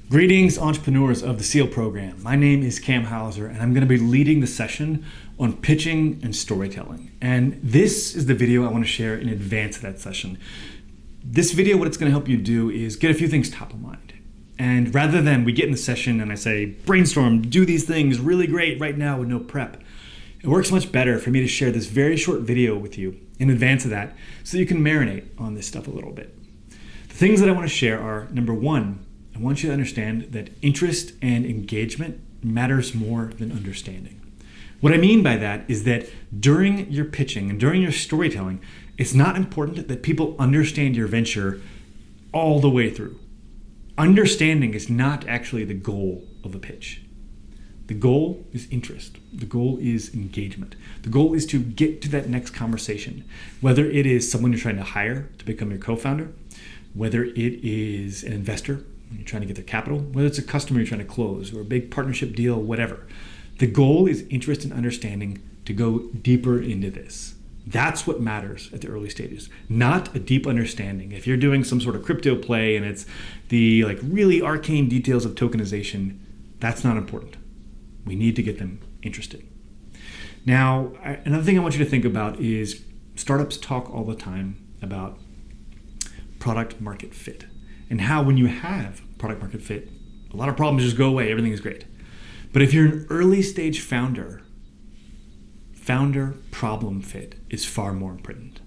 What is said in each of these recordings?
Greetings, entrepreneurs of the SEAL program. My name is Cam Hauser, and I'm going to be leading the session on pitching and storytelling. And this is the video I want to share in advance of that session. This video, what it's going to help you do is get a few things top of mind. And rather than we get in the session and I say, brainstorm, do these things really great right now with no prep, it works much better for me to share this very short video with you in advance of that so you can marinate on this stuff a little bit. The things that I want to share are, number one, I want you to understand that interest and engagement matters more than understanding. What I mean by that is that during your pitching and during your storytelling, it's not important that people understand your venture all the way through. Understanding is not actually the goal of a pitch. The goal is interest. The goal is engagement. The goal is to get to that next conversation, whether it is someone you're trying to hire to become your co-founder, whether it is an investor, you're trying to get their capital, whether it's a customer you're trying to close or a big partnership deal, whatever. The goal is interest and understanding to go deeper into this. That's what matters at the early stages, not a deep understanding. If you're doing some sort of crypto play and it's the really arcane details of tokenization, that's not important. We need to get them interested. Now, another thing I want you to think about is startups talk all the time about product market fit. And how when you have product market fit, a lot of problems just go away, everything is great. But if you're an early stage founder problem fit is far more important.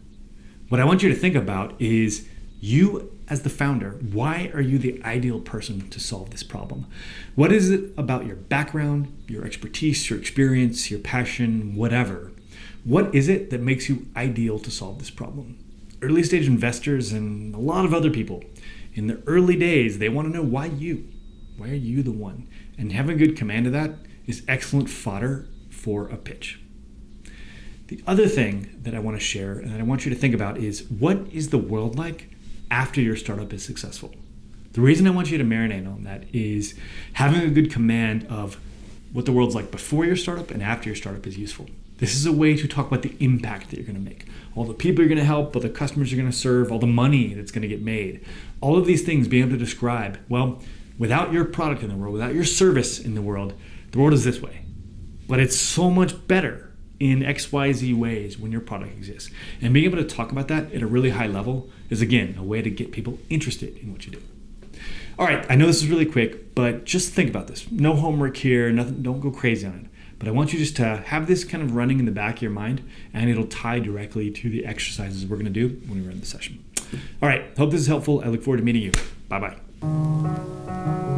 What I want you to think about is you as the founder, why are you the ideal person to solve this problem? What is it about your background, your expertise, your experience, your passion, whatever? What is it that makes you ideal to solve this problem? Early stage investors and a lot of other people, in the early days, they want to know why you. Why are you the one? And having a good command of that is excellent fodder for a pitch. The other thing that I want to share and that I want you to think about is what is the world like after your startup is successful? The reason I want you to marinate on that is having a good command of what the world's like before your startup and after your startup is useful. This is a way to talk about the impact that you're going to make. All the people you're going to help, all the customers you're going to serve, all the money that's going to get made. All of these things being able to describe, well, without your product in the world, without your service in the world is this way. But it's so much better in XYZ ways when your product exists. And being able to talk about that at a really high level is, again, a way to get people interested in what you do. All right, I know this is really quick, but just think about this. No homework here, nothing. Don't go crazy on it. But I want you just to have this kind of running in the back of your mind, and it'll tie directly to the exercises we're going to do when we run the session. All right, hope this is helpful. I look forward to meeting you. Bye-bye.